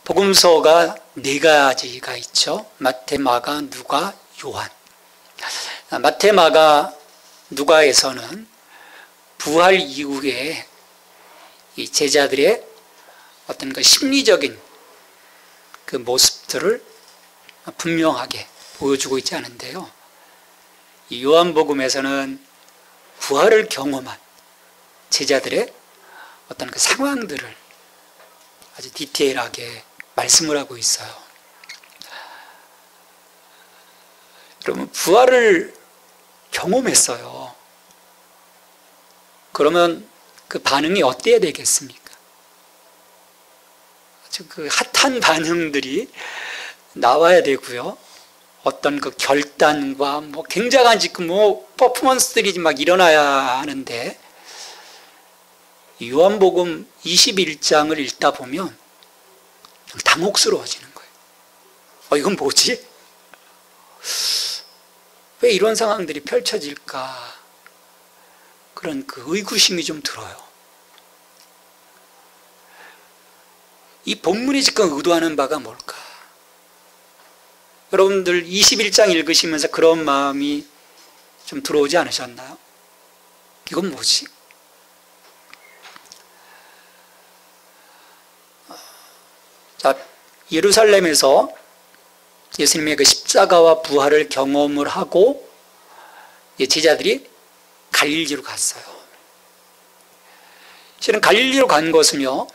복음서가 네 가지가 있죠. 마태, 마가, 누가, 요한. 마태, 마가, 누가에서는 부활 이후에 이 제자들의 어떤 그 심리적인 그 모습들을 분명하게 보여주고 있지 않은데요. 이 요한복음에서는 부활을 경험한 제자들의 어떤 그 상황들을 아주 디테일하게 말씀을 하고 있어요. 그러면 부활을 경험했어요. 그러면 그 반응이 어때야 되겠습니까? 아주 그 핫한 반응들이 나와야 되고요. 어떤 그 결단과 뭐 굉장한 지금 뭐 퍼포먼스들이 막 일어나야 하는데, 요한복음 21장을 읽다 보면 당혹스러워지는 거예요. 이건 뭐지? 왜 이런 상황들이 펼쳐질까? 그런 그 의구심이 좀 들어요. 이 본문이 지금 의도하는 바가 뭘까? 여러분들 21장 읽으시면서 그런 마음이 좀 들어오지 않으셨나요? 이건 뭐지? 자, 예루살렘에서 예수님의 그 십자가와 부활을 경험을 하고 제자들이 갈릴리로 갔어요. 실은 갈릴리로 간 것은요,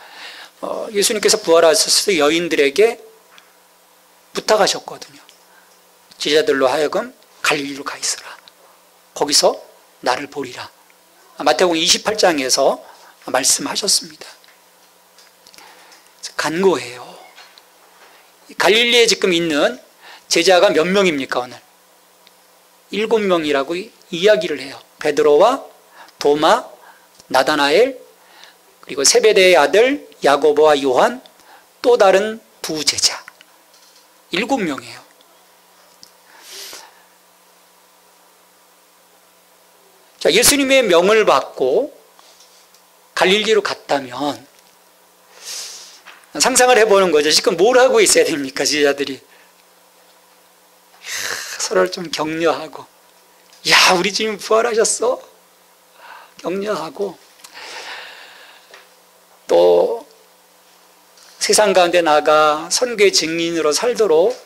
예수님께서 부활하셨을 때 여인들에게 부탁하셨거든요. 제자들로 하여금 갈릴리로 가 있어라. 거기서 나를 보리라. 마태복음 28장에서 말씀하셨습니다. 간 거예요. 갈릴리에 지금 있는 제자가 몇 명입니까, 오늘? 7명이라고 이야기를 해요. 베드로와 도마, 나다나엘, 그리고 세베대의 아들 야고보와 요한, 또 다른 두 제자. 7명이에요. 자, 예수님의 명을 받고 갈릴리로 갔다면 상상을 해보는 거죠. 지금 뭘 하고 있어야 됩니까, 제자들이? 서로를 좀 격려하고, 야, 우리 주님 부활하셨어? 격려하고, 또 세상 가운데 나가 선교의 증인으로 살도록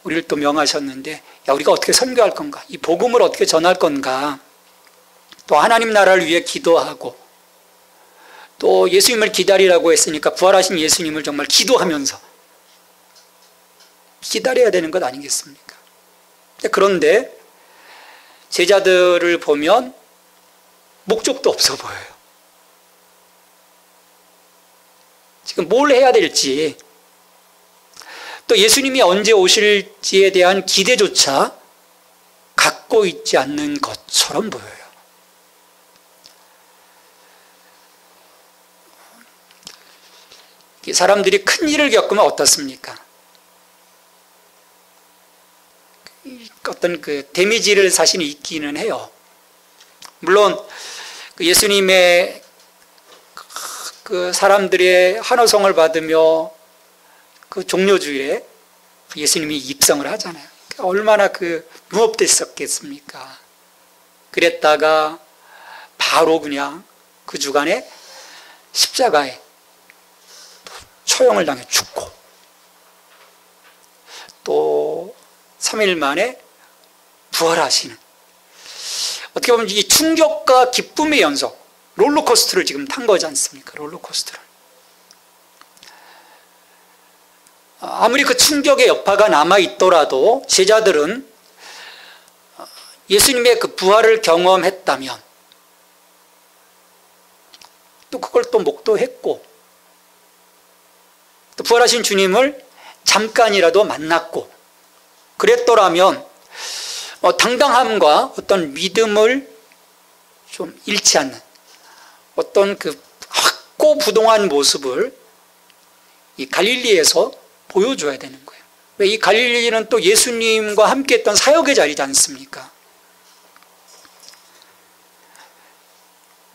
우리를 또 명하셨는데, 야, 우리가 어떻게 선교할 건가? 이 복음을 어떻게 전할 건가? 또 하나님 나라를 위해 기도하고, 또 예수님을 기다리라고 했으니까 부활하신 예수님을 정말 기도하면서 기다려야 되는 것 아니겠습니까? 그런데 제자들을 보면 목적도 없어 보여요. 지금 뭘 해야 될지, 또 예수님이 언제 오실지에 대한 기대조차 갖고 있지 않는 것처럼 보여요. 사람들이 큰 일을 겪으면 어떻습니까? 어떤 그 데미지를 사실 있기는 해요. 물론 예수님의 그 사람들의 환호성을 받으며 그 종료주일에 예수님이 입성을 하잖아요. 얼마나 그 무업됐었겠습니까? 그랬다가 바로 그냥 그 주간에 십자가에 처형을 당해 죽고, 또 3일 만에 부활하시는, 어떻게 보면 이 충격과 기쁨의 연속, 롤러코스터를 지금 탄 거지 않습니까? 롤러코스터를. 아무리 그 충격의 여파가 남아있더라도 제자들은 예수님의 그 부활을 경험했다면 또 그걸 또 목도했고, 또 부활하신 주님을 잠깐이라도 만났고 그랬더라면 당당함과 어떤 믿음을 좀 잃지 않는 어떤 그 확고부동한 모습을 이 갈릴리에서 보여줘야 되는 거예요. 왜? 이 갈릴리는 또 예수님과 함께 했던 사역의 자리지 않습니까?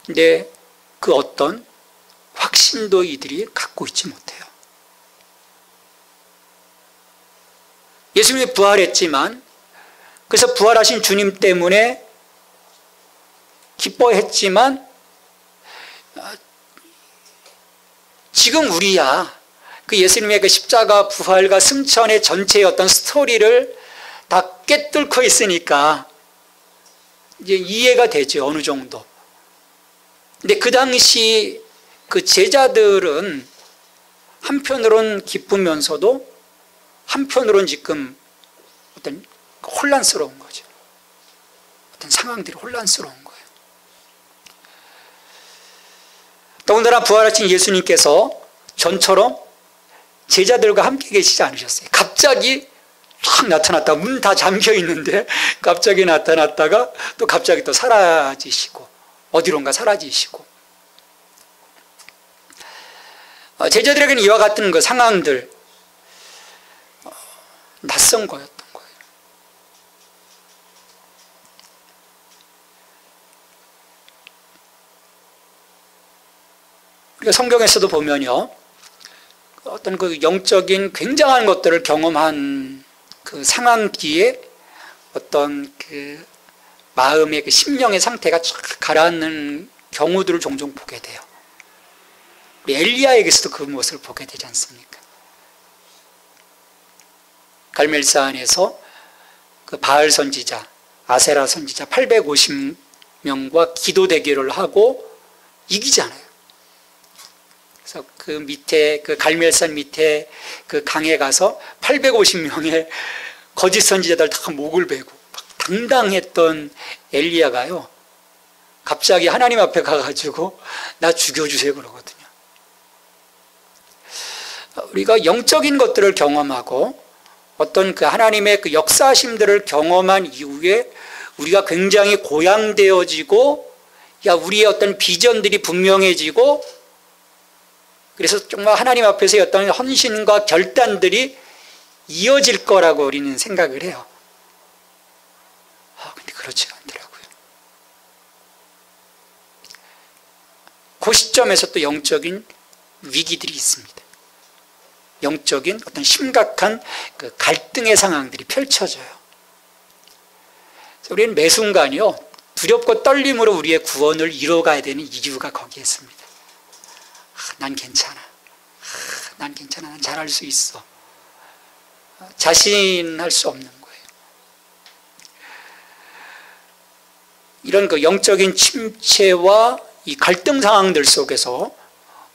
근데 그 어떤 확신도 이들이 갖고 있지 못해요. 예수님이 부활했지만, 그래서 부활하신 주님 때문에 기뻐했지만, 지금 우리야 그 예수님의 그 십자가 부활과 승천의 전체의 어떤 스토리를 다 꿰뚫고 있으니까 이제 이해가 되죠, 어느 정도. 근데 그 당시 그 제자들은 한편으로는 기쁘면서도 한편으로는 지금 어떤 혼란스러운 거죠. 어떤 상황들이 혼란스러운 거예요. 더군다나 부활하신 예수님께서 전처럼 제자들과 함께 계시지 않으셨어요. 갑자기 확 나타났다가 문 다 잠겨 있는데 갑자기 나타났다가 또 갑자기 또 사라지시고 어디론가 사라지시고, 제자들에게는 이와 같은 그 상황들 낯선 거였던 거예요. 우리가 성경에서도 보면요, 어떤 그 영적인 굉장한 것들을 경험한 그 상황 뒤에 어떤 그 마음의 그 심령의 상태가 쫙 가라앉는 경우들을 종종 보게 돼요. 우리 엘리야에게서도 그 모습을 보게 되지 않습니까? 갈멜산에서 그 바알 선지자, 아세라 선지자 850명과 기도 대결을 하고 이기잖아요. 그래서 그 밑에, 그 갈멜산 밑에 그 강에 가서 850명의 거짓 선지자들 다 목을 베고 막 당당했던 엘리야가요, 갑자기 하나님 앞에 가가지고 나 죽여주세요 그러거든요. 우리가 영적인 것들을 경험하고 어떤 그 하나님의 그 역사심들을 경험한 이후에 우리가 굉장히 고양되어지고, 야, 우리의 어떤 비전들이 분명해지고, 그래서 정말 하나님 앞에서의 어떤 헌신과 결단들이 이어질 거라고 우리는 생각을 해요. 근데 그렇지 않더라고요. 그 시점에서 또 영적인 위기들이 있습니다. 영적인 어떤 심각한 그 갈등의 상황들이 펼쳐져요. 우리는 매 순간이요, 두렵고 떨림으로 우리의 구원을 이뤄가야 되는 이유가 거기에 있습니다. 난 괜찮아. 난 괜찮아. 난 잘할 수 있어. 자신할 수 없는 거예요. 이런 그 영적인 침체와 이 갈등 상황들 속에서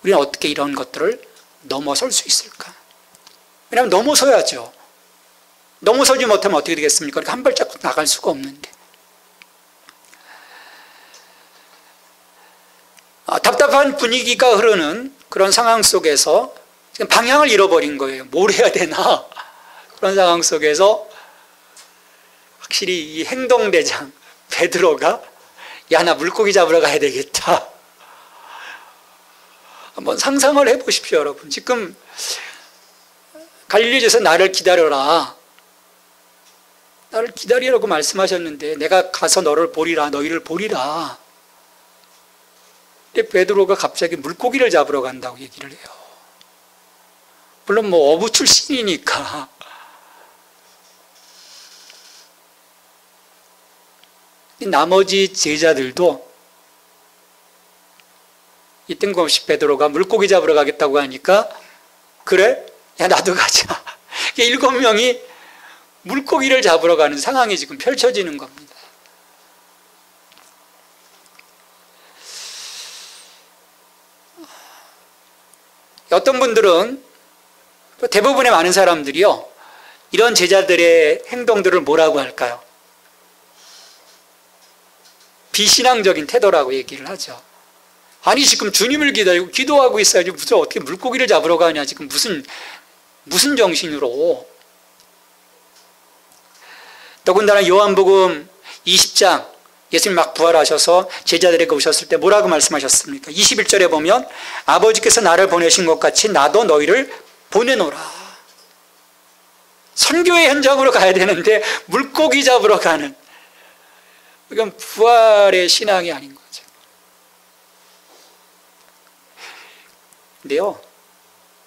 우리는 어떻게 이런 것들을 넘어설 수 있을까? 왜냐하면 넘어서야죠. 넘어서지 못하면 어떻게 되겠습니까? 한 발짝 나갈 수가 없는데. 답답한 분위기가 흐르는 그런 상황 속에서 지금 방향을 잃어버린 거예요. 뭘 해야 되나? 그런 상황 속에서 확실히 이 행동대장 베드로가, 야, 나 물고기 잡으러 가야 되겠다. 한번 상상을 해보십시오, 여러분. 지금 갈릴리에서 나를 기다려라. 나를 기다리라고 말씀하셨는데 내가 가서 너를 보리라, 너희를 보리라. 근데 베드로가 갑자기 물고기를 잡으러 간다고 얘기를 해요. 물론 뭐 어부 출신이니까. 나머지 제자들도 이 뜬금없이 베드로가 물고기 잡으러 가겠다고 하니까, 그래? 야, 나도 가자. 7명이 물고기를 잡으러 가는 상황이 지금 펼쳐지는 겁니다. 어떤 분들은, 대부분의 많은 사람들이요, 이런 제자들의 행동들을 뭐라고 할까요? 비신앙적인 태도라고 얘기를 하죠. 아니, 지금 주님을 기다리고 기도하고 있어야지 무슨 어떻게 물고기를 잡으러 가냐, 지금 무슨 정신으로. 더군다나 요한복음 20장, 예수님 막 부활하셔서 제자들에게 오셨을 때 뭐라고 말씀하셨습니까? 21절에 보면 아버지께서 나를 보내신 것 같이 나도 너희를 보내노라. 선교의 현장으로 가야 되는데 물고기 잡으러 가는, 이건 부활의 신앙이 아닌 거죠. 근데요,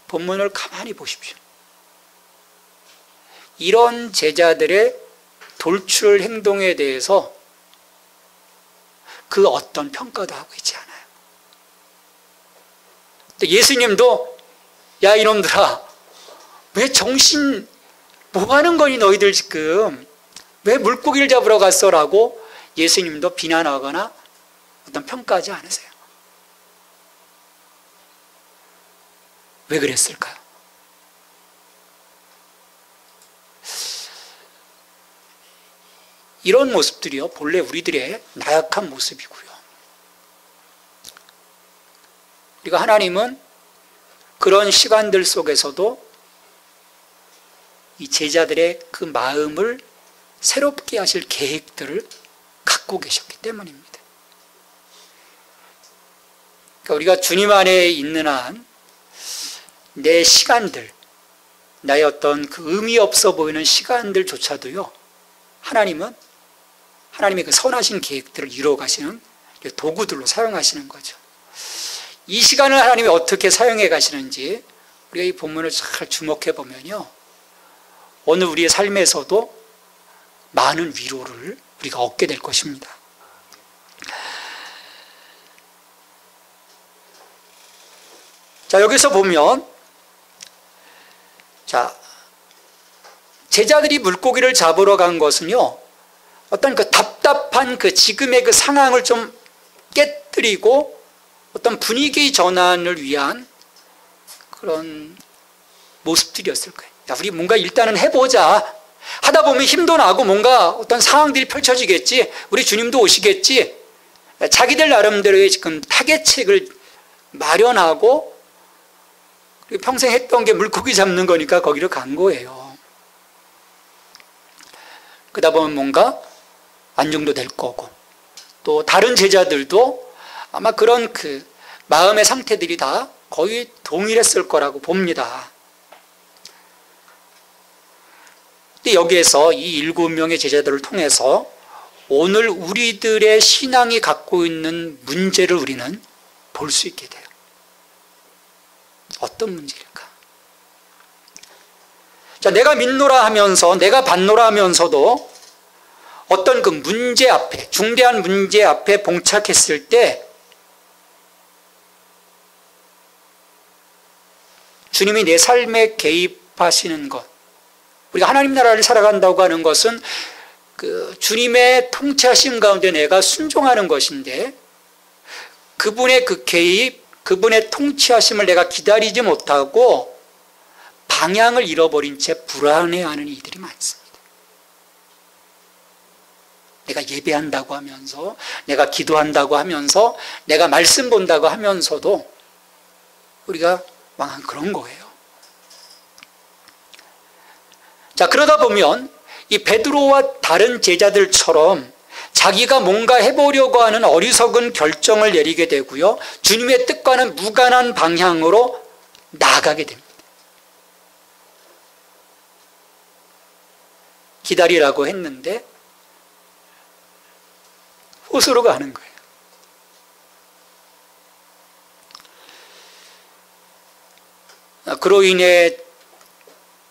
본문을 가만히 보십시오. 이런 제자들의 돌출 행동에 대해서 그 어떤 평가도 하고 있지 않아요. 예수님도 야 이놈들아, 왜 정신 뭐 하는 거니 너희들 지금 왜 물고기를 잡으러 갔어? 라고 예수님도 비난하거나 어떤 평가하지 않으세요. 왜 그랬을까요? 이런 모습들이요, 본래 우리들의 나약한 모습이고요. 그리고 하나님은 그런 시간들 속에서도 이 제자들의 그 마음을 새롭게 하실 계획들을 갖고 계셨기 때문입니다. 그러니까 우리가 주님 안에 있는 한 내 시간들, 나의 어떤 그 의미 없어 보이는 시간들조차도요, 하나님은 하나님의 그 선하신 계획들을 이루어 가시는 도구들로 사용하시는 거죠. 이 시간을 하나님이 어떻게 사용해 가시는지 우리가 이 본문을 잘 주목해 보면요, 오늘 우리의 삶에서도 많은 위로를 우리가 얻게 될 것입니다. 자, 여기서 보면, 자, 제자들이 물고기를 잡으러 간 것은요, 어떤 그 답답한 그 지금의 그 상황을 좀 깨뜨리고 어떤 분위기 전환을 위한 그런 모습들이었을 거예요. 야, 우리 뭔가 일단은 해보자. 하다 보면 힘도 나고 뭔가 어떤 상황들이 펼쳐지겠지. 우리 주님도 오시겠지. 자기들 나름대로의 지금 타겟책을 마련하고 평생 했던 게 물고기 잡는 거니까 거기로 간 거예요. 그러다 보면 뭔가 안정도 될 거고, 또 다른 제자들도 아마 그런 그 마음의 상태들이 다 거의 동일했을 거라고 봅니다. 근데 여기에서 이 7명의 제자들을 통해서 오늘 우리들의 신앙이 갖고 있는 문제를 우리는 볼 수 있게 돼요. 어떤 문제일까? 자, 내가 믿노라 하면서, 내가 받노라 하면서도 어떤 그 문제 앞에, 중대한 문제 앞에 봉착했을 때 주님이 내 삶에 개입하시는 것, 우리가 하나님 나라를 살아간다고 하는 것은 그 주님의 통치하심 가운데 내가 순종하는 것인데, 그분의 그 개입, 그분의 통치하심을 내가 기다리지 못하고 방향을 잃어버린 채 불안해하는 이들이 많습니다. 내가 예배한다고 하면서, 내가 기도한다고 하면서, 내가 말씀 본다고 하면서도 우리가 망한 그런 거예요. 자, 그러다 보면 이 베드로와 다른 제자들처럼 자기가 뭔가 해보려고 하는 어리석은 결정을 내리게 되고요, 주님의 뜻과는 무관한 방향으로 나아가게 됩니다. 기다리라고 했는데 호수로 가는 거예요. 그로 인해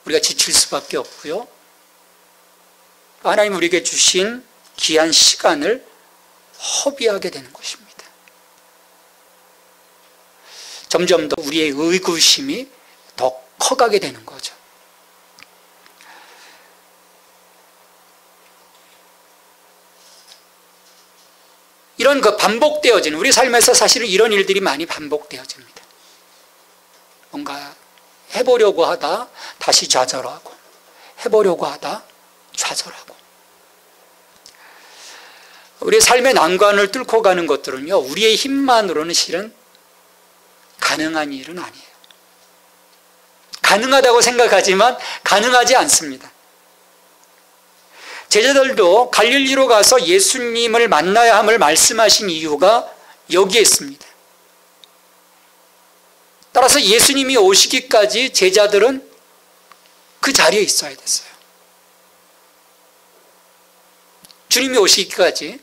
우리가 지칠 수밖에 없고요, 하나님 우리에게 주신 귀한 시간을 허비하게 되는 것입니다. 점점 더 우리의 의구심이 더 커가게 되는 거죠. 이런 그 반복되어지는, 우리 삶에서 사실은 이런 일들이 많이 반복되어집니다. 뭔가 해보려고 하다 다시 좌절하고, 해보려고 하다 좌절하고. 우리의 삶의 난관을 뚫고 가는 것들은요, 우리의 힘만으로는 실은 가능한 일은 아니에요. 가능하다고 생각하지만 가능하지 않습니다. 제자들도 갈릴리로 가서 예수님을 만나야 함을 말씀하신 이유가 여기에 있습니다. 따라서 예수님이 오시기까지 제자들은 그 자리에 있어야 됐어요. 주님이 오시기까지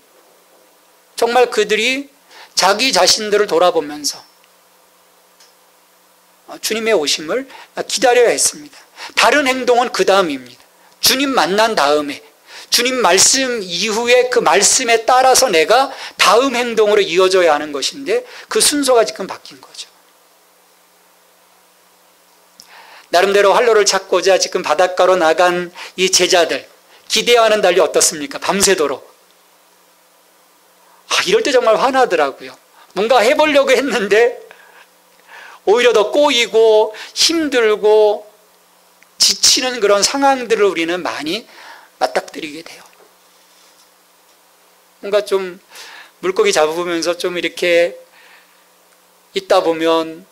정말 그들이 자기 자신들을 돌아보면서 주님의 오심을 기다려야 했습니다. 다른 행동은 그 다음입니다. 주님 만난 다음에 주님 말씀 이후에 그 말씀에 따라서 내가 다음 행동으로 이어져야 하는 것인데 그 순서가 지금 바뀐 거죠. 나름대로 활로를 찾고자 지금 바닷가로 나간 이 제자들, 기대와는 달리 어떻습니까? 밤새도록. 이럴 때 정말 화나더라고요. 뭔가 해보려고 했는데 오히려 더 꼬이고 힘들고 지치는 그런 상황들을 우리는 많이 맞닥뜨리게 돼요. 뭔가 좀 물고기 잡으면서 좀 이렇게 있다 보면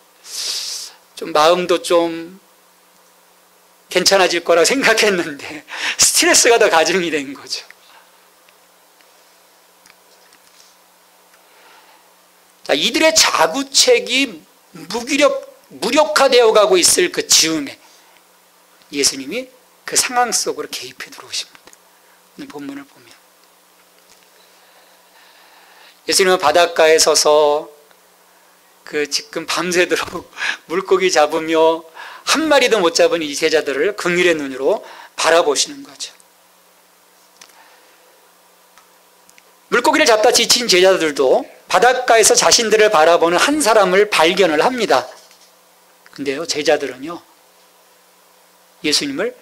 좀 마음도 좀 괜찮아질 거라 생각했는데 스트레스가 더 가중이 된 거죠. 자, 이들의 자구책이 무력화되어 가고 있을 그 즈음에 예수님이 그 상황 속으로 개입해 들어오십니다. 오늘 본문을 보면 예수님은 바닷가에 서서 그 지금 밤새도록 물고기 잡으며 한 마리도 못 잡은 이 제자들을 긍휼의 눈으로 바라보시는 거죠. 물고기를 잡다 지친 제자들도 바닷가에서 자신들을 바라보는 한 사람을 발견을 합니다. 근데요, 제자들은요, 예수님을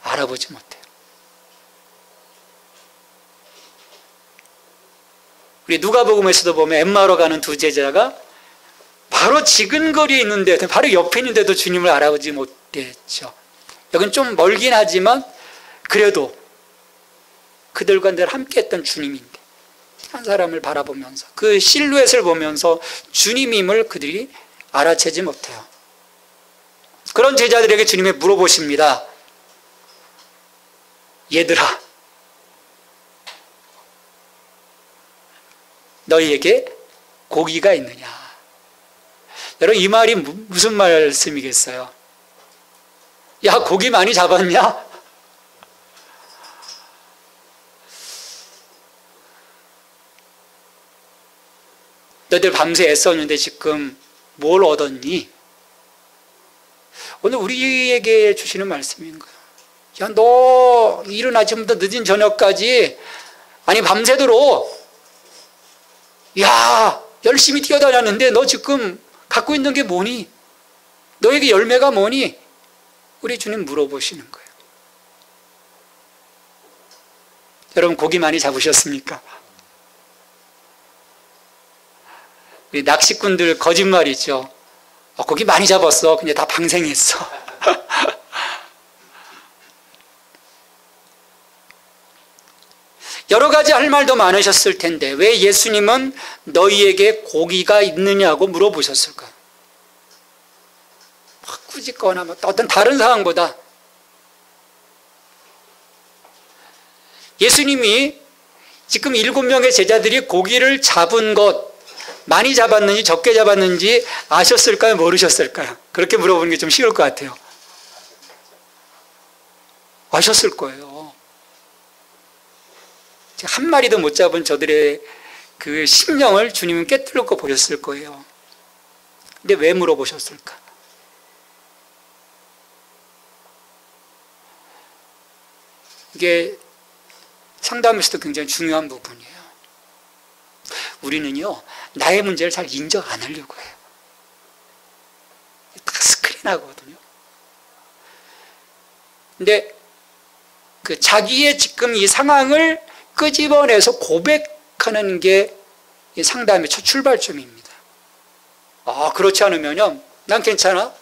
알아보지 못해요. 우리 누가복음에서도 보면 엠마오로 가는 두 제자가 바로 지근거리에 있는데, 바로 옆에 있는데도 주님을 알아보지 못했죠. 여긴 좀 멀긴 하지만 그래도 그들과 늘 함께했던 주님인데 한 사람을 바라보면서 그 실루엣을 보면서 주님임을 그들이 알아채지 못해요. 그런 제자들에게 주님이 물어보십니다. 얘들아, 너희에게 고기가 있느냐? 여러분, 이 말이 무슨 말씀이겠어요? 야, 고기 많이 잡았냐? 너희들 밤새 애썼는데 지금 뭘 얻었니? 오늘 우리에게 주시는 말씀인 거예요. 야, 너 이른 아침부터 늦은 저녁까지, 아니 밤새도록, 야, 열심히 뛰어다녔는데 너 지금 갖고 있는 게 뭐니? 너에게 열매가 뭐니? 우리 주님 물어보시는 거예요. 여러분, 고기 많이 잡으셨습니까? 우리 낚시꾼들 거짓말이죠. 고기 많이 잡았어. 근데 다 방생했어. 여러 가지 할 말도 많으셨을 텐데 왜 예수님은 너희에게 고기가 있느냐고 물어보셨을까요? 꾸짖거나 어떤 다른 상황보다 예수님이 지금 7명의 제자들이 고기를 잡은 것, 많이 잡았는지 적게 잡았는지 아셨을까요? 모르셨을까요? 그렇게 물어보는 게 좀 쉬울 것 같아요. 아셨을 거예요. 한 마리도 못 잡은 저들의 그 심령을 주님은 꿰뚫고 보셨을 거예요. 근데 왜 물어보셨을까? 이게 상담에서도 굉장히 중요한 부분이에요. 우리는요, 나의 문제를 잘 인정 안 하려고 해요. 다 스크린하거든요. 근데 그 자기의 지금 이 상황을 끄집어내서 고백하는 게 이 상담의 첫 출발점입니다. 그렇지 않으면요, 난 괜찮아.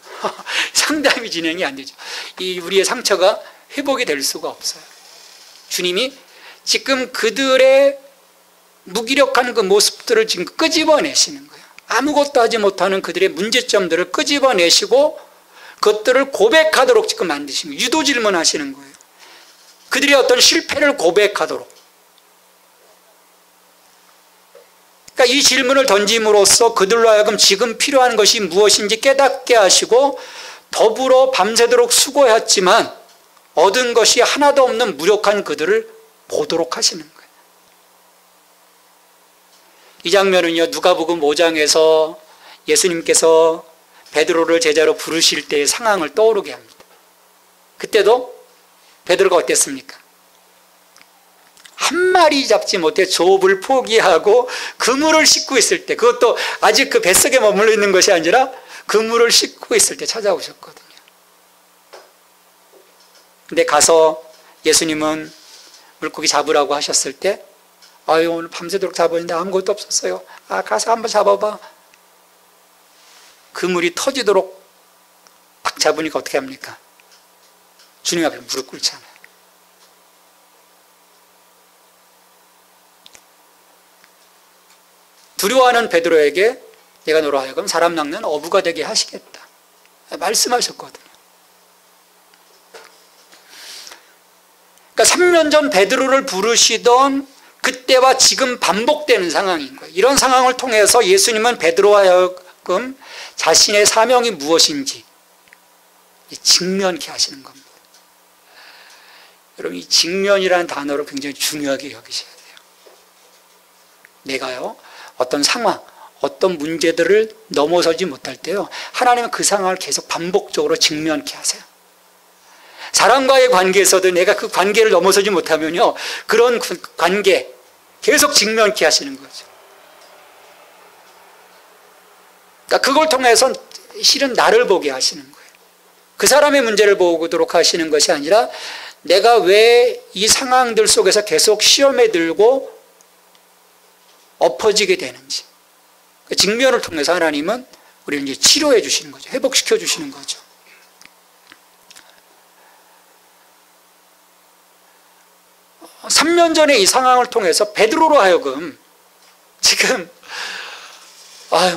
상담이 진행이 안 되죠. 이 우리의 상처가 회복이 될 수가 없어요. 주님이 지금 그들의 무기력한 그 모습들을 지금 끄집어내시는 거예요. 아무것도 하지 못하는 그들의 문제점들을 끄집어내시고 그것들을 고백하도록 지금 만드십니다. 유도 질문하시는 거예요. 그들의 어떤 실패를 고백하도록. 그러니까 이 질문을 던짐으로써 그들로 하여금 지금 필요한 것이 무엇인지 깨닫게 하시고 더불어 밤새도록 수고했지만 얻은 것이 하나도 없는 무력한 그들을 보도록 하시는 거예요. 이 장면은요, 누가복음 5장에서 예수님께서 베드로를 제자로 부르실 때의 상황을 떠오르게 합니다. 그때도 베드로가 어땠습니까? 한 마리 잡지 못해 조업을 포기하고 그물을 씻고 있을 때, 그것도 아직 그 뱃속에 머물러 있는 것이 아니라 그물을 씻고 있을 때 찾아오셨거든요. 근데 가서 예수님은 물고기 잡으라고 하셨을 때, 아유, 오늘 밤새도록 잡았는데 아무것도 없었어요. 가서 한번 잡아봐. 그물이 터지도록 딱 잡으니까 어떻게 합니까? 주님 앞에 무릎 꿇잖아요. 두려워하는 베드로에게 내가 너로 하여금 사람 낚는 어부가 되게 하시겠다 말씀하셨거든요. 그러니까 3년 전 베드로를 부르시던 그때와 지금 반복되는 상황인 거예요. 이런 상황을 통해서 예수님은 베드로와 하여금 자신의 사명이 무엇인지 직면케 하시는 겁니다. 여러분, 이 직면이라는 단어를 굉장히 중요하게 여기셔야 돼요. 내가요, 어떤 상황, 어떤 문제들을 넘어서지 못할 때요, 하나님은 그 상황을 계속 반복적으로 직면케 하세요. 사람과의 관계에서도 내가 그 관계를 넘어서지 못하면요, 그런 관계 계속 직면케 하시는 거죠. 그러니까 그걸 통해서 실은 나를 보게 하시는 거예요. 그 사람의 문제를 보도록 하시는 것이 아니라 내가 왜 이 상황들 속에서 계속 시험에 들고 엎어지게 되는지, 그 직면을 통해서 하나님은 우리를 이제 치료해 주시는 거죠. 회복시켜 주시는 거죠. 어, 3년 전에 이 상황을 통해서 베드로로 하여금 지금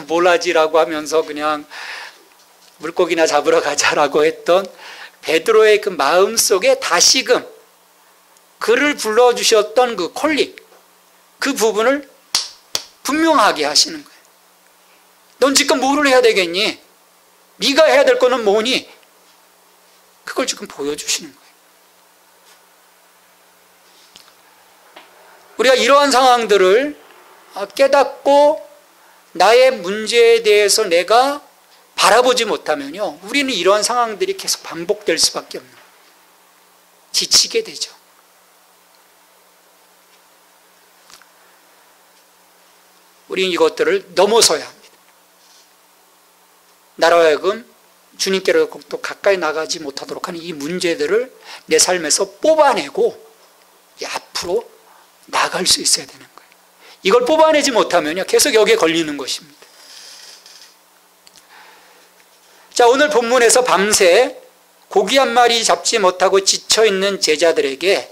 뭘 하지라고 하면서 그냥 물고기나 잡으러 가자라고 했던 베드로의 그 마음 속에 다시금 그를 불러주셨던 그 콜릭, 그 부분을 분명하게 하시는 거예요. 넌 지금 뭐를 해야 되겠니? 네가 해야 될 거는 뭐니? 그걸 지금 보여주시는 거예요. 우리가 이러한 상황들을 깨닫고 나의 문제에 대해서 내가 바라보지 못하면요, 우리는 이러한 상황들이 계속 반복될 수밖에 없는 거예요. 지치게 되죠. 우리는 이것들을 넘어서야 합니다. 나로 하여금 주님께로 또 가까이 나가지 못하도록 하는 이 문제들을 내 삶에서 뽑아내고 앞으로 나갈 수 있어야 되는 거예요. 이걸 뽑아내지 못하면요, 계속 여기에 걸리는 것입니다. 자, 오늘 본문에서 밤새 고기 한 마리 잡지 못하고 지쳐있는 제자들에게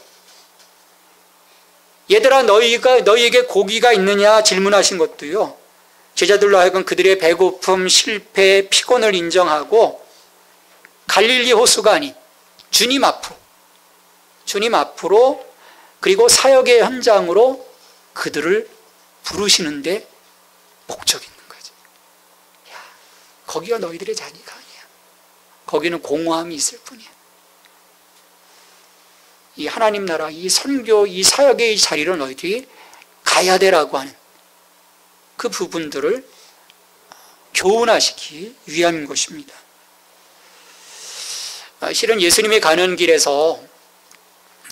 얘들아, 너희에게 고기가 있느냐 질문하신 것도요, 제자들로 하여금 그들의 배고픔, 실패, 피곤을 인정하고 갈릴리 호수가 아닌 주님 앞으로 그리고 사역의 현장으로 그들을 부르시는데 목적이 있는 거죠. 야, 거기가 너희들의 자리가 아니야. 거기는 공허함이 있을 뿐이야. 이 하나님 나라, 이 선교, 이 사역의 자리로 너희들이 가야 되라고 하는 그 부분들을 교훈하시기 위함인 것입니다. 실은 예수님이 가는 길에서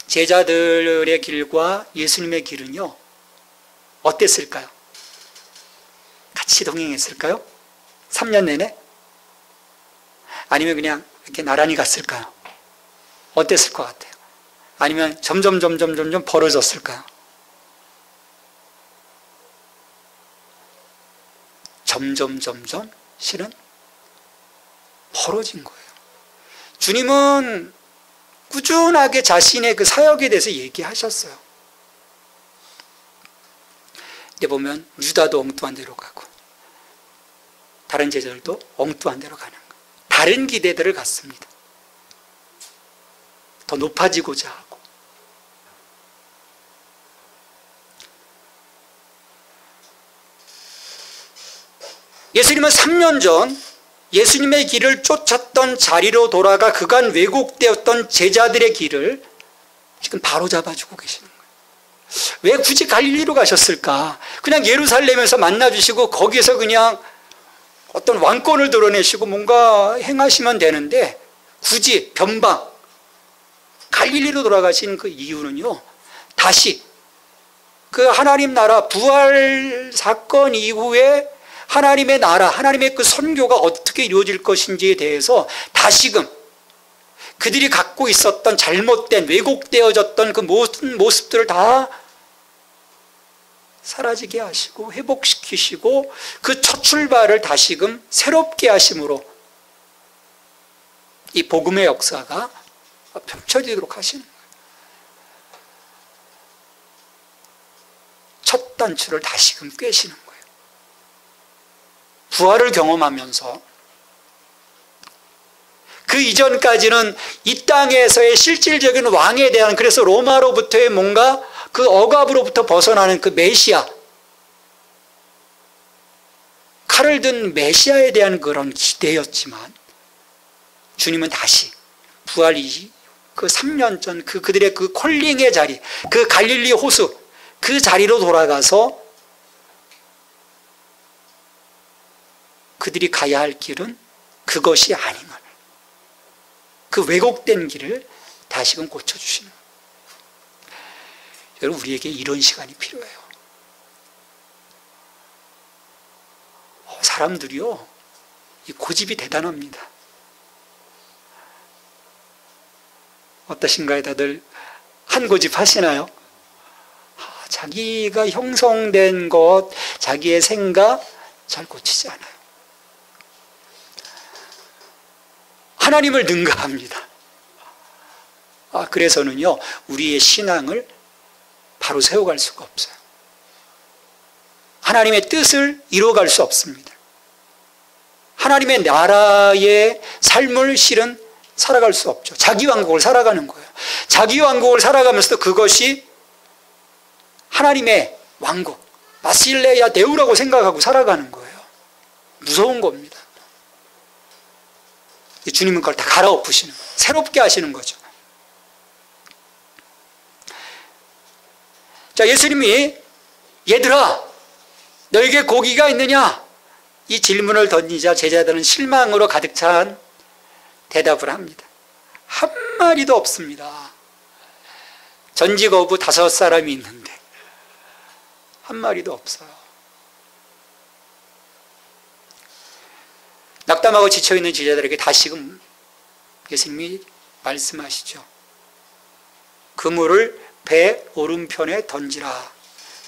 제자들의 길과 예수님의 길은요, 어땠을까요? 같이 동행했을까요? 3년 내내? 아니면 그냥 이렇게 나란히 갔을까요? 어땠을 것 같아요? 아니면 점점 벌어졌을까요? 점점 실은 벌어진 거예요. 주님은 꾸준하게 자신의 그 사역에 대해서 얘기하셨어요. 근데 보면 유다도 엉뚱한 데로 가고 다른 제자들도 엉뚱한 데로 가는 거예요. 다른 기대들을 갖습니다. 더 높아지고자 하고. 예수님은 3년 전 예수님의 길을 쫓았던 자리로 돌아가 그간 왜곡되었던 제자들의 길을 지금 바로 잡아주고 계시는 거예요. 왜 굳이 갈릴리로 가셨을까? 그냥 예루살렘에서 만나주시고 거기서 그냥 어떤 왕권을 드러내시고 뭔가 행하시면 되는데 굳이 변방, 갈릴리로 돌아가신 그 이유는요, 다시 그 하나님 나라 부활 사건 이후에 하나님의 나라, 하나님의 그 선교가 어떻게 이루어질 것인지에 대해서 다시금 그들이 갖고 있었던 잘못된, 왜곡되어졌던 그 모든 모습들을 다 사라지게 하시고 회복시키시고 그 첫 출발을 다시금 새롭게 하심으로 이 복음의 역사가 펼쳐지도록 하시는 거예요. 첫 단추를 다시금 꿰시는 거예요. 부활을 경험하면서 그 이전까지는 이 땅에서의 실질적인 왕에 대한, 그래서 로마로부터의 뭔가 그 억압으로부터 벗어나는 그 메시아, 칼을 든 메시아에 대한 그런 기대였지만 주님은 다시 부활 이후 그 3년 전 그들의 그 콜링의 자리, 그 갈릴리 호수 그 자리로 돌아가서 그들이 가야 할 길은 그것이 아님을, 그 왜곡된 길을 다시금 고쳐주시는 거예요. 여러분, 우리에게 이런 시간이 필요해요. 사람들이요, 이 고집이 대단합니다. 어떠신가요? 다들 한 고집 하시나요? 자기가 형성된 것, 자기의 생각 잘 고치지 않아요. 하나님을 능가합니다. 그래서는요, 우리의 신앙을 바로 세워갈 수가 없어요. 하나님의 뜻을 이루어갈 수 없습니다. 하나님의 나라의 삶을 실은 살아갈 수 없죠. 자기 왕국을 살아가는 거예요. 자기 왕국을 살아가면서도 그것이 하나님의 왕국, 마실레야 데우라고 생각하고 살아가는 거예요. 무서운 겁니다. 주님은 그걸 다 갈아엎으시는 거예요. 새롭게 하시는 거죠. 자, 예수님이 얘들아, 너에게 고기가 있느냐? 이 질문을 던지자 제자들은 실망으로 가득 찬 대답을 합니다. 한 마리도 없습니다. 전직 어부 5사람이 있는데 한 마리도 없어요. 낙담하고 지쳐있는 제자들에게 다시금 예수님이 말씀하시죠. 그물을 배 오른편에 던지라.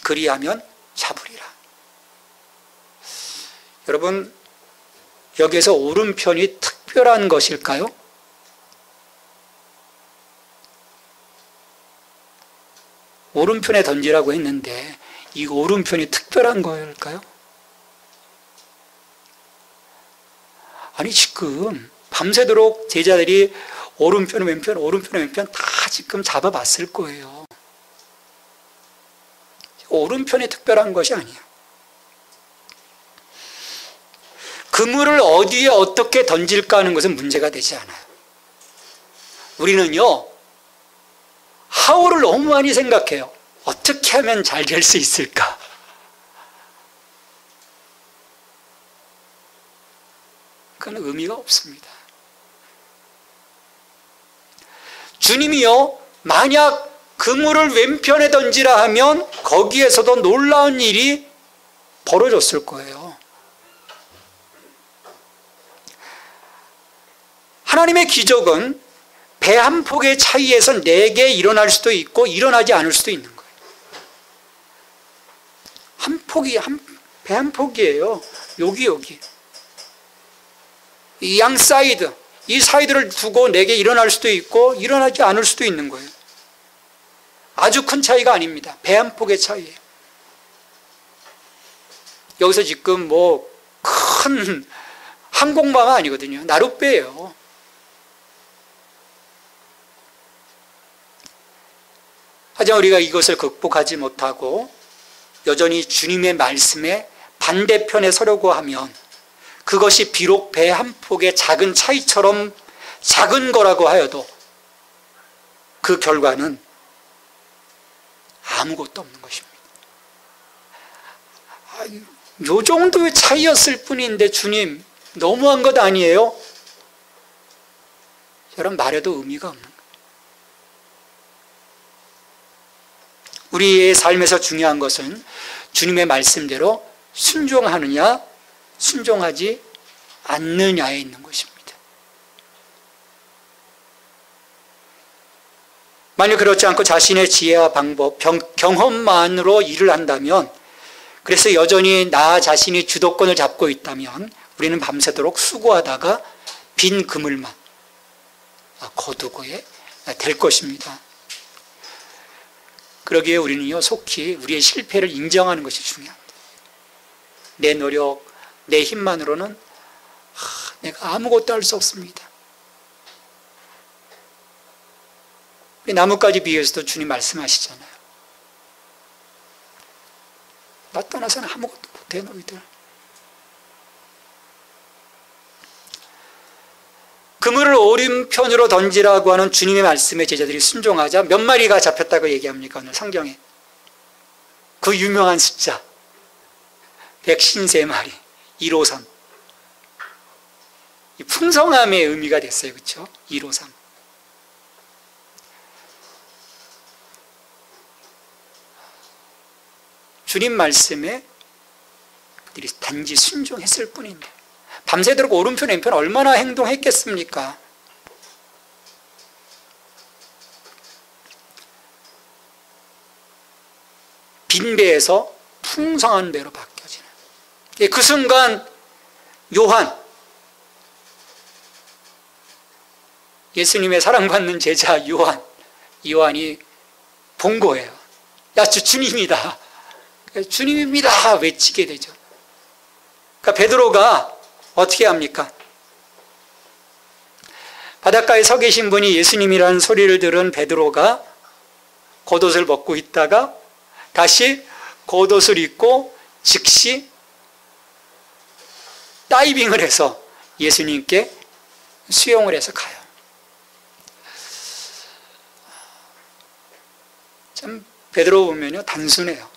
그리하면 잡으리라. 여러분, 여기에서 오른편이 특별한 것일까요? 오른편에 던지라고 했는데 이 오른편이 특별한 거일까요? 아니, 지금 밤새도록 제자들이 오른편, 왼편, 오른편, 왼편 다 지금 잡아봤을 거예요. 오른편이 특별한 것이 아니에요. 그물을 어디에 어떻게 던질까 하는 것은 문제가 되지 않아요. 우리는요, how를 너무 많이 생각해요. 어떻게 하면 잘 될 수 있을까? 그건 의미가 없습니다. 주님이요, 만약 그물을 왼편에 던지라 하면 거기에서도 놀라운 일이 벌어졌을 거예요. 하나님의 기적은 배 한 폭의 차이에서 4개 일어날 수도 있고 일어나지 않을 수도 있는 거예요. 배 한 폭이에요. 여기. 이 양 사이드, 이 사이드를 두고 4개 일어날 수도 있고 일어나지 않을 수도 있는 거예요. 아주 큰 차이가 아닙니다. 배 한 폭의 차이예요. 여기서 지금 뭐 큰 항공모함 아니거든요. 나룻배예요. 하지만 우리가 이것을 극복하지 못하고 여전히 주님의 말씀에 반대편에 서려고 하면 그것이 비록 배 한 폭의 작은 차이처럼 작은 거라고 하여도 그 결과는 아무것도 없는 것입니다. 요 정도의 차이였을 뿐인데 주님 너무한 것 아니에요? 여러분, 말해도 의미가 없는 거예요. 우리의 삶에서 중요한 것은 주님의 말씀대로 순종하느냐, 순종하지 않느냐에 있는 것입니다. 만약 그렇지 않고 자신의 지혜와 방법, 경험만으로 일을 한다면, 그래서 여전히 나 자신이 주도권을 잡고 있다면 우리는 밤새도록 수고하다가 빈 그물만 거두게 될 것입니다. 그러기에 우리는요, 속히 우리의 실패를 인정하는 것이 중요합니다. 내 노력, 내 힘만으로는 내가 아무것도 할 수 없습니다. 나뭇가지 비유에서도 주님 말씀하시잖아요. 나 떠나서는 아무것도 못해 너희들. 그물을 오른편으로 던지라고 하는 주님의 말씀에 제자들이 순종하자 몇 마리가 잡혔다고 얘기합니까? 오늘 성경에 그 유명한 숫자 153마리 153. 풍성함의 의미가 됐어요. 그렇죠? 153. 주님 말씀에 그들이 단지 순종했을 뿐인데 밤새도록 오른편 왼편 얼마나 행동했겠습니까? 빈 배에서 풍성한 배로 바뀌어지는 그 순간 요한, 예수님의 사랑받는 제자 요한이 본 거예요. 야, 주님이다. 주님입니다. 외치게 되죠. 그러니까 베드로가 어떻게 합니까? 바닷가에 서 계신 분이 예수님이라는 소리를 들은 베드로가 겉옷을 벗고 있다가 다시 겉옷을 입고 즉시 다이빙을 해서 예수님께 수용을 해서 가요. 참 베드로 보면요, 단순해요.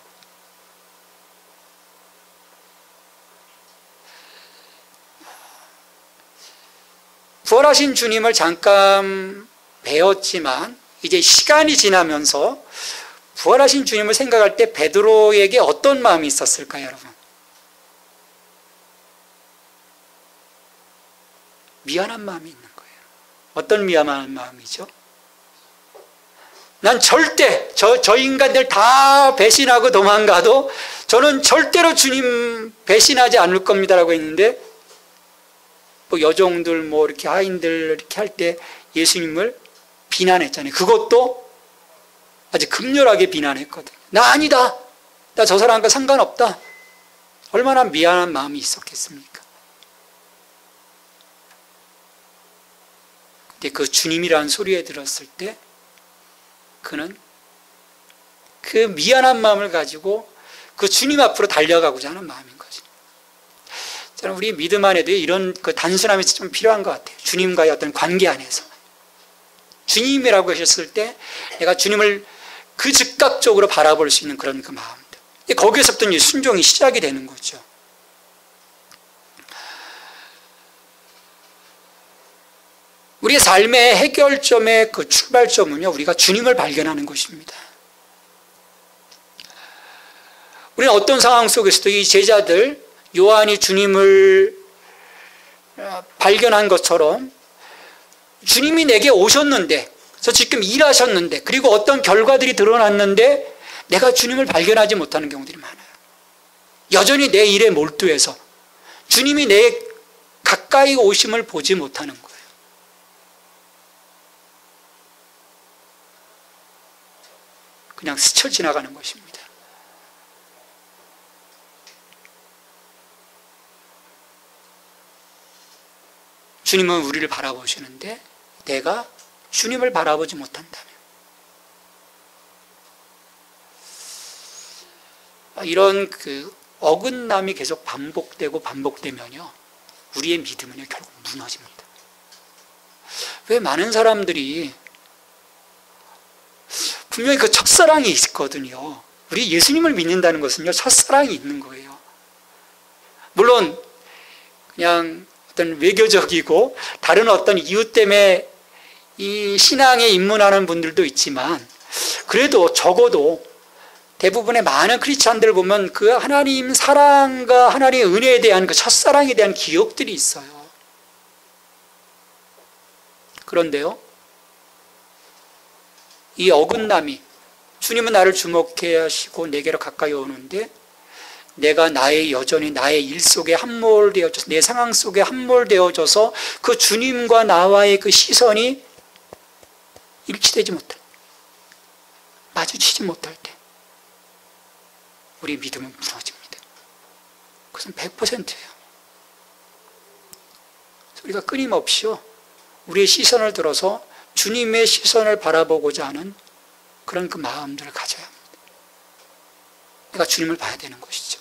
부활하신 주님을 잠깐 배웠지만 이제 시간이 지나면서 부활하신 주님을 생각할 때 베드로에게 어떤 마음이 있었을까요, 여러분? 미안한 마음이 있는 거예요. 어떤 미안한 마음이죠? 난 절대 저 인간들 다 배신하고 도망가도 저는 절대로 주님 배신하지 않을 겁니다라고 했는데 뭐 여종들 뭐 이렇게 하인들 이렇게 할 때 예수님을 비난했잖아요. 그것도 아주 극렬하게 비난했거든요. 나 아니다. 나 저 사람과 상관없다. 얼마나 미안한 마음이 있었겠습니까? 근데 그 주님이라는 소리에 들었을 때 그는 그 미안한 마음을 가지고 그 주님 앞으로 달려가고자 하는 마음인 거죠. 저는 우리 믿음 안에도 이런 그 단순함이 좀 필요한 것 같아요. 주님과의 어떤 관계 안에서. 주님이라고 하셨을 때 내가 주님을 그 즉각적으로 바라볼 수 있는 그런 그 마음들. 거기에서부터 이제 순종이 시작이 되는 거죠. 우리의 삶의 해결점의 그 출발점은요, 우리가 주님을 발견하는 것입니다. 우리는 어떤 상황 속에서도 이 제자들, 요한이 주님을 발견한 것처럼 주님이 내게 오셨는데, 저 지금 일하셨는데, 그리고 어떤 결과들이 드러났는데 내가 주님을 발견하지 못하는 경우들이 많아요. 여전히 내 일에 몰두해서 주님이 내 가까이 오심을 보지 못하는 거예요. 그냥 스쳐 지나가는 것입니다. 주님은 우리를 바라보시는데 내가 주님을 바라보지 못한다면, 이런 그 어긋남이 계속 반복되면요, 우리의 믿음은요 결국 무너집니다. 왜 많은 사람들이 분명히 그 첫사랑이 있거든요. 우리 예수님을 믿는다는 것은요, 첫사랑이 있는 거예요. 물론 그냥 어떤 외교적이고 다른 어떤 이유 때문에 이 신앙에 입문하는 분들도 있지만, 그래도 적어도 대부분의 많은 크리스찬들 보면 그 하나님 사랑과 하나님의 은혜에 대한 그 첫사랑에 대한 기억들이 있어요. 그런데요, 이 어긋남이, 주님은 나를 주목해 하시고 내게로 가까이 오는데 내가 여전히 나의 일 속에 함몰되어져서, 내 상황 속에 함몰되어져서 그 주님과 나와의 그 시선이 일치되지 못할, 마주치지 못할 때 우리 믿음은 무너집니다. 그것은 100%예요. 우리가 끊임없이요, 우리의 시선을 들어서 주님의 시선을 바라보고자 하는 그런 그 마음들을 가져야 합니다. 내가 주님을 봐야 되는 것이죠.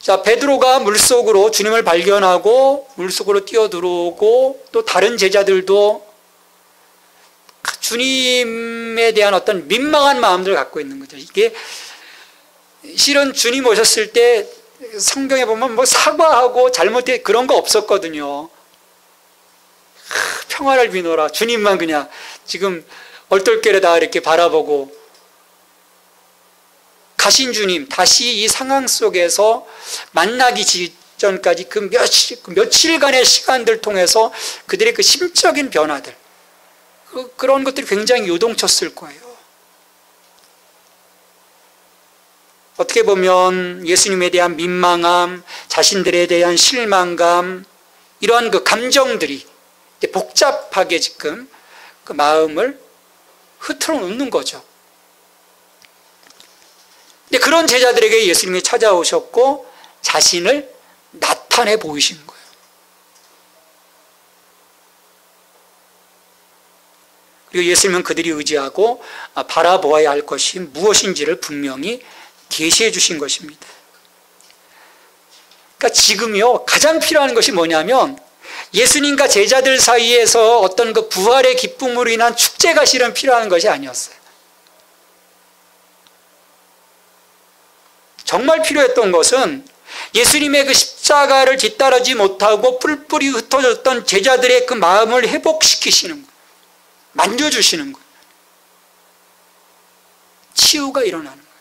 자, 베드로가 물속으로 주님을 발견하고 물속으로 뛰어들어오고 또 다른 제자들도 주님에 대한 어떤 민망한 마음들을 갖고 있는 거죠. 이게 실은 주님 오셨을 때 성경에 보면 뭐 사과하고 잘못된 그런 거 없었거든요. 평화를 비노라. 주님만 그냥 지금 얼떨결에 다 이렇게 바라보고 가신 주님, 다시 이 상황 속에서 만나기 직전까지 그 며칠간의 시간들 통해서 그들의 그 심적인 변화들, 그런 것들이 굉장히 요동쳤을 거예요. 어떻게 보면 예수님에 대한 민망함, 자신들에 대한 실망감, 이러한 그 감정들이 복잡하게 지금 그 마음을 흐트러 놓는 거죠. 근데 그런 제자들에게 예수님이 찾아오셨고 자신을 나타내 보이신 거예요. 그리고 예수님은 그들이 의지하고 바라보아야 할 것이 무엇인지를 분명히 계시해 주신 것입니다. 그러니까 지금요, 가장 필요한 것이 뭐냐면 예수님과 제자들 사이에서 어떤 그 부활의 기쁨으로 인한 축제가 실은 필요한 것이 아니었어요. 정말 필요했던 것은 예수님의 그 십자가를 뒤따르지 못하고 뿔뿔이 흩어졌던 제자들의 그 마음을 회복시키시는 거예요. 만져주시는 거예요. 치유가 일어나는 거예요.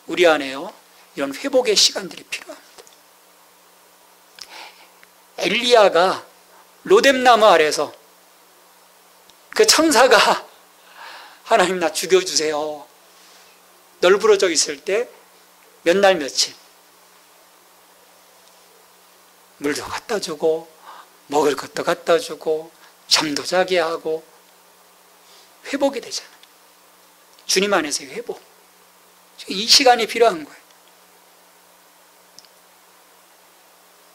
우리 안에요, 이런 회복의 시간들이 필요합니다. 엘리야가 로뎀나무 아래서 그 천사가 하나님 나 죽여주세요, 널브러져 있을 때 몇 날 며칠 물도 갖다 주고 먹을 것도 갖다 주고 잠도 자게 하고 회복이 되잖아요. 주님 안에서의 회복, 이 시간이 필요한 거예요.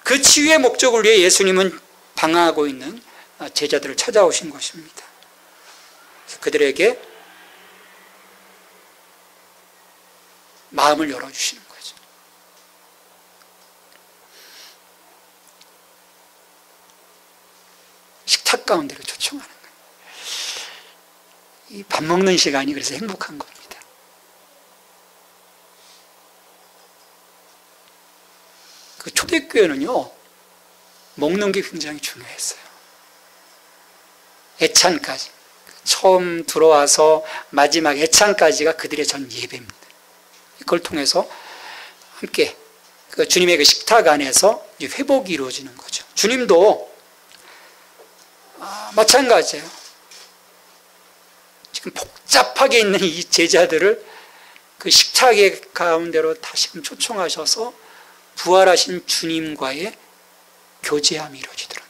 그 치유의 목적을 위해 예수님은 방황하고 있는 제자들을 찾아오신 것입니다. 그들에게 마음을 열어주시는 거죠. 식탁 가운데로 초청하는 거예요. 이 밥 먹는 시간이 그래서 행복한 겁니다. 그 초대교회는요, 먹는 게 굉장히 중요했어요. 애찬까지, 처음 들어와서 마지막 애찬까지가 그들의 전 예배입니다. 그걸 통해서 함께 그 주님의 그 식탁 안에서 회복이 이루어지는 거죠. 주님도 마찬가지예요. 지금 복잡하게 있는 이 제자들을 그 식탁의 가운데로 다시금 초청하셔서 부활하신 주님과의 교제함이 이루어지더라.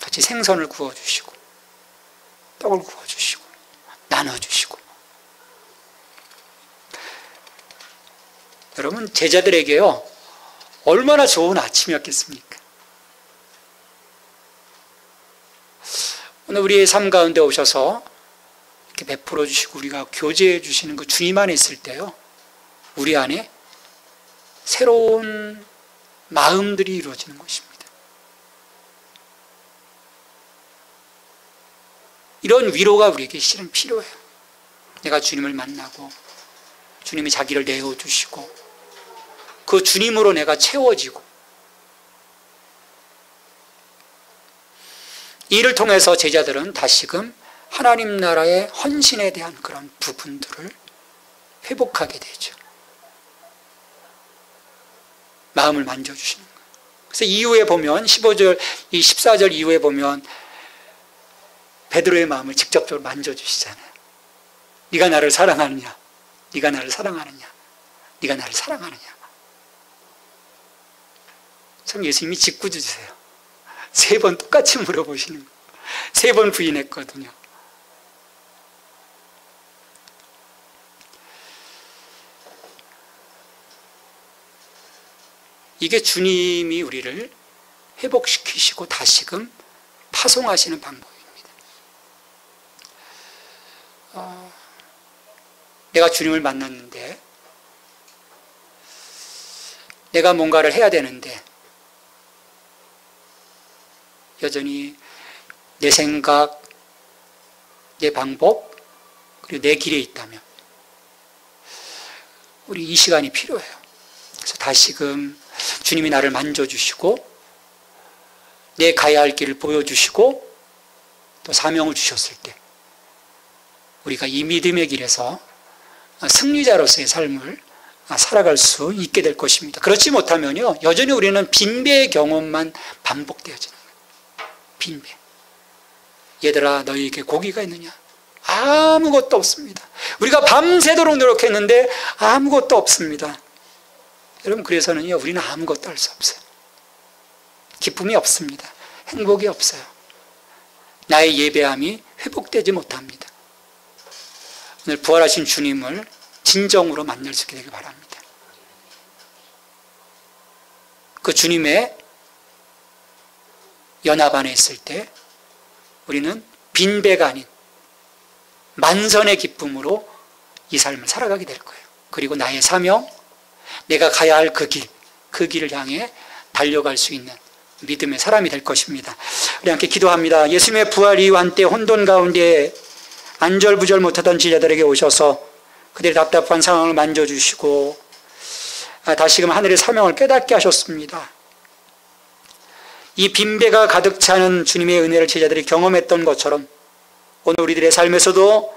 같이 생선을 구워주시고 떡을 구워주시고 나눠주시고. 여러분, 제자들에게요, 얼마나 좋은 아침이었겠습니까? 오늘 우리의 삶 가운데 오셔서 이렇게 베풀어 주시고 우리가 교제해 주시는 그 주님 안에 있을 때요, 우리 안에 새로운 마음들이 이루어지는 것입니다. 이런 위로가 우리에게 실은 필요해요. 내가 주님을 만나고 주님이 자기를 내어주시고 그 주님으로 내가 채워지고 이를 통해서 제자들은 다시금 하나님 나라의 헌신에 대한 그런 부분들을 회복하게 되죠. 마음을 만져주시는 거예요. 그래서 이후에 보면 15절, 이 14절 이후에 보면 베드로의 마음을 직접적으로 만져주시잖아요. 네가 나를 사랑하느냐? 네가 나를 사랑하느냐? 네가 나를 사랑하느냐? 참 예수님이 짓궂으세요. 3번 똑같이 물어보시는 거예요. 3번 부인했거든요. 이게 주님이 우리를 회복시키시고 다시금 파송하시는 방법입니다. 내가 주님을 만났는데 내가 뭔가를 해야 되는데 여전히 내 생각, 내 방법, 그리고 내 길에 있다면 우리 이 시간이 필요해요. 그래서 다시금 주님이 나를 만져주시고 내 가야 할 길을 보여주시고 또 사명을 주셨을 때 우리가 이 믿음의 길에서 승리자로서의 삶을 살아갈 수 있게 될 것입니다. 그렇지 못하면요, 여전히 우리는 빈배의 경험만 반복되어지는 거예요. 빈배. 얘들아, 너희에게 고기가 있느냐? 아무것도 없습니다. 우리가 밤새도록 노력했는데 아무것도 없습니다. 여러분, 그래서는요, 우리는 아무것도 할 수 없어요. 기쁨이 없습니다. 행복이 없어요. 나의 예배함이 회복되지 못합니다. 오늘 부활하신 주님을 진정으로 만날 수 있게 되길 바랍니다. 그 주님의 연합 안에 있을 때 우리는 빈배가 아닌 만선의 기쁨으로 이 삶을 살아가게 될 거예요. 그리고 나의 사명, 내가 가야 할 그 길을 향해 달려갈 수 있는 믿음의 사람이 될 것입니다. 우리 함께 기도합니다. 예수님의 부활 이후 한때 혼돈 가운데 안절부절 못하던 제자들에게 오셔서 그들의 답답한 상황을 만져주시고 다시금 하늘의 사명을 깨닫게 하셨습니다. 이 빈배가 가득 차는 주님의 은혜를 제자들이 경험했던 것처럼 오늘 우리들의 삶에서도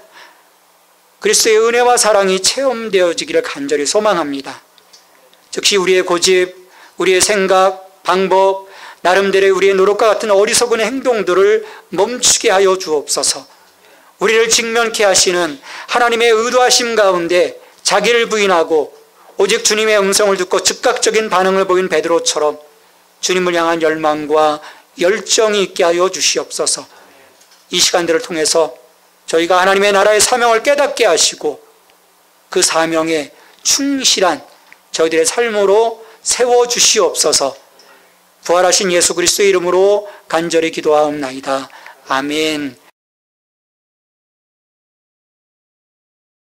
그리스도의 은혜와 사랑이 체험되어지기를 간절히 소망합니다. 즉시 우리의 고집, 우리의 생각, 방법, 나름대로의 우리의 노력과 같은 어리석은 행동들을 멈추게 하여 주옵소서. 우리를 직면케 하시는 하나님의 의도하심 가운데 자기를 부인하고 오직 주님의 음성을 듣고 즉각적인 반응을 보인 베드로처럼 주님을 향한 열망과 열정이 있게 하여 주시옵소서. 이 시간들을 통해서 저희가 하나님의 나라의 사명을 깨닫게 하시고 그 사명에 충실한 저희들의 삶으로 세워주시옵소서. 부활하신 예수 그리스도의 이름으로 간절히 기도하옵나이다. 아멘.